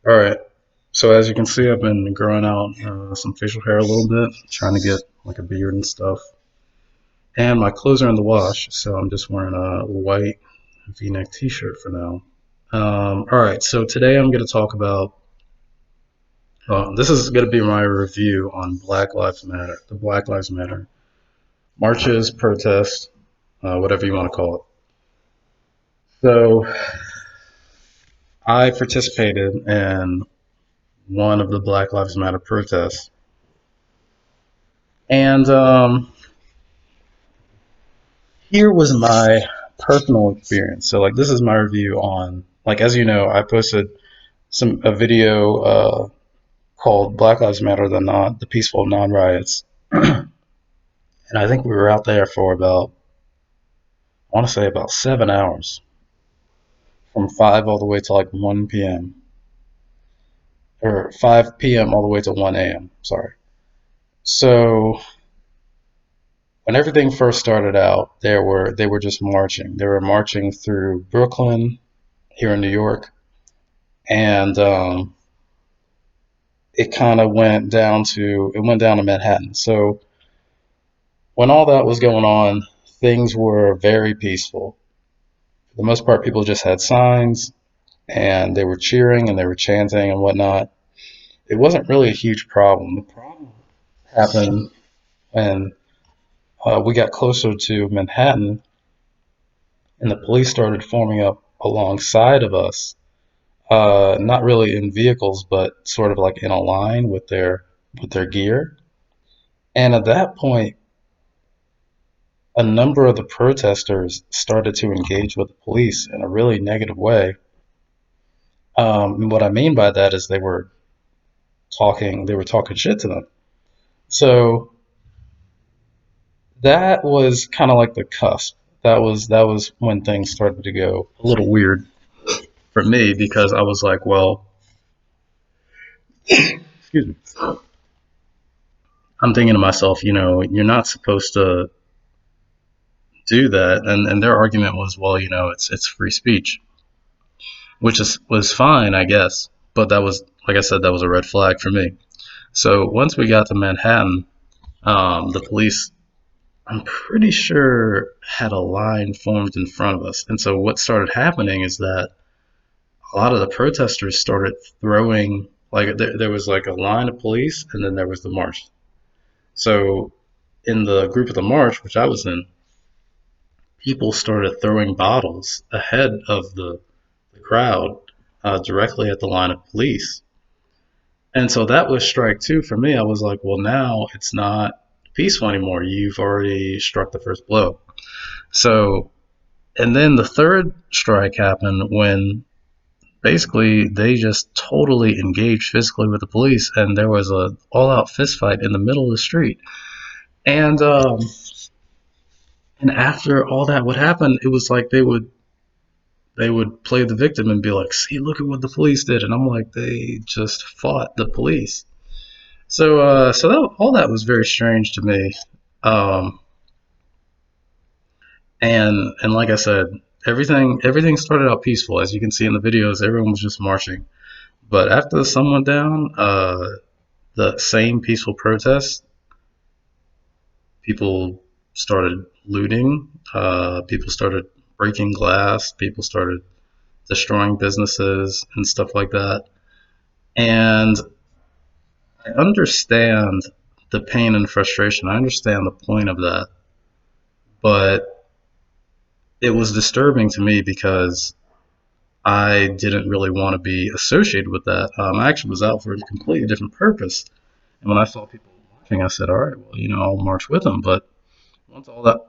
All right. So as you can see, I've been growing out some facial hair a little bit, trying to get like a beard and stuff. And my clothes are in the wash, so I'm just wearing a white V-neck T-shirt for now. All right. So today I'm going to talk about. This is going to be my review on Black Lives Matter, the Black Lives Matter marches, protests, whatever you want to call it. So I participated in one of the Black Lives Matter protests, and here was my personal experience. So, like, this is my review on, like, as you know, I posted a video called "Black Lives Matter: the Peaceful Non Riots," and I think we were out there for about, I want to say, about 7 hours, from 5 all the way to like 1 p.m. or 5 p.m. all the way to 1 a.m. Sorry. So when everything first started out, they were just marching. They were marching through Brooklyn here in New York, and it went down to Manhattan. So when all that was going on, things were very peaceful. For the most part, people just had signs and they were cheering and they were chanting and whatnot. It wasn't really a huge problem. The problem happened when we got closer to Manhattan and the police started forming up alongside of us, not really in vehicles, but sort of like in a line with their gear. And at that point, a number of the protesters started to engage with the police in a really negative way. And what I mean by that is they were talking shit to them. So that was kind of like the cusp. That was when things started to go a little weird for me because I was like, well, excuse me. I'm thinking to myself, you're not supposed to do that. And their argument was, well, it's free speech, which was fine, I guess. But that was, like I said, that was a red flag for me. So once we got to Manhattan, the police, I'm pretty sure, had a line formed in front of us. And so what started happening is that a lot of the protesters started throwing, like, there was like a line of police, and then there was the march. So in the group of the march, which I was in, people started throwing bottles ahead of the crowd directly at the line of police. And so that was strike two for me. I was like, well, now it's not peaceful anymore. You've already struck the first blow. So, and then the third strike happened when basically they just totally engaged physically with the police, and there was a all-out fist fight in the middle of the street. And and after all that would happen, it was like they would play the victim and be like, "See, look at what the police did," and I'm like, they just fought the police. All that was very strange to me. Um, and like I said, everything started out peaceful, as you can see in the videos. Everyone was just marching, but after the sun went down, the same peaceful protests, people started looting. People started breaking glass. People started destroying businesses and stuff like that. And I understand the pain and frustration. I understand the point of that, but it was disturbing to me because I didn't really want to be associated with that. I actually was out for a completely different purpose. And when I saw people marching, I said, "All right, well, I'll march with them." But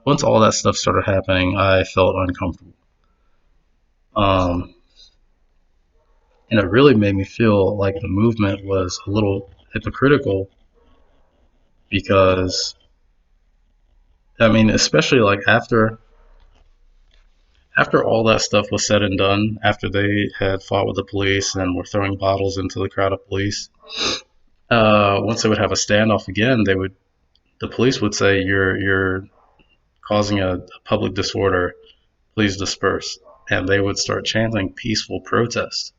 once all that stuff started happening, I felt uncomfortable, um, and it really made me feel like the movement was a little hypocritical because, I mean, especially like after all that stuff was said and done, after they had fought with the police and were throwing bottles into the crowd of police, once they would have a standoff again, the police would say, "You're causing a public disorder. Please disperse." And they would start chanting peaceful protest.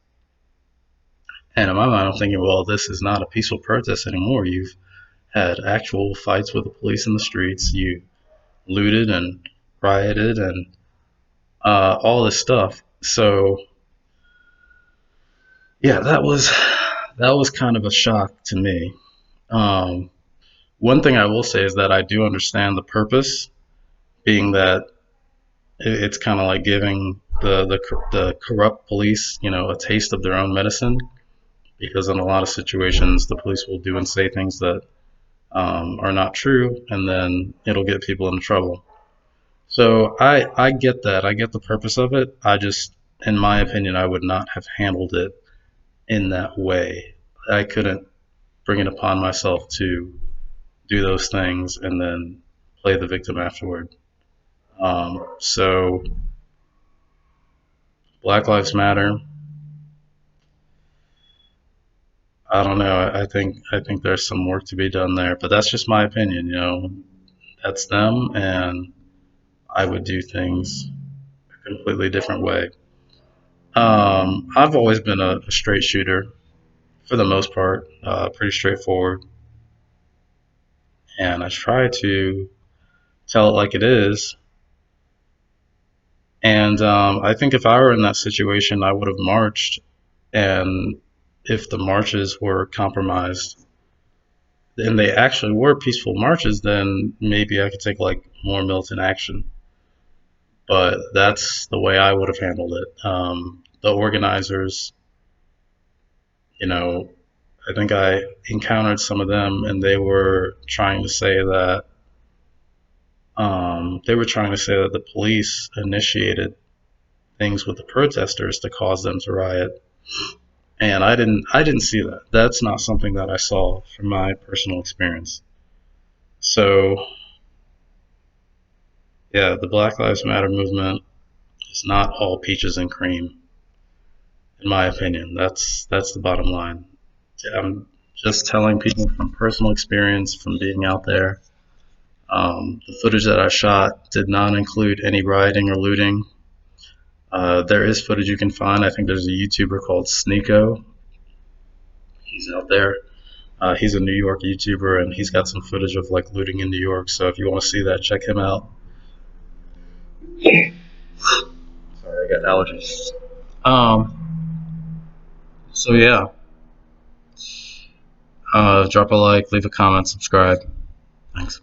And in my mind, I'm thinking, well, this is not a peaceful protest anymore. You've had actual fights with the police in the streets. You looted and rioted and all this stuff. So yeah, that was kind of a shock to me. Um, One thing I will say is that I do understand the purpose, being that it's kind of like giving the corrupt police, a taste of their own medicine. Because in a lot of situations, the police will do and say things that are not true, and then it'll get people into trouble. So I get that. I get the purpose of it. I just, in my opinion, I would not have handled it in that way. I couldn't bring it upon myself to do those things and then play the victim afterward. So Black Lives Matter. I don't know. I think there's some work to be done there, but that's just my opinion. That's them, and I would do things a completely different way. I've always been a straight shooter for the most part, pretty straightforward, and I try to tell it like it is. And I think if I were in that situation, I would have marched. And if the marches were compromised, and they actually were peaceful marches, then maybe I could take like more militant action. But that's the way I would have handled it. The organizers, you know, I think I encountered some of them, and they were trying to say that the police initiated things with the protesters to cause them to riot, and I didn't see that. That's not something that I saw from my personal experience. So yeah, the Black Lives Matter movement is not all peaches and cream, in my opinion. That's the bottom line. I'm just telling people from personal experience, from being out there. The footage that I shot did not include any rioting or looting. There is footage you can find. I think there's a YouTuber called Sneeko. He's out there. He's a New York YouTuber, and he's got some footage of like looting in New York. So if you want to see that, check him out. Sorry, I got allergies. So yeah, drop a like, leave a comment, subscribe. Thanks.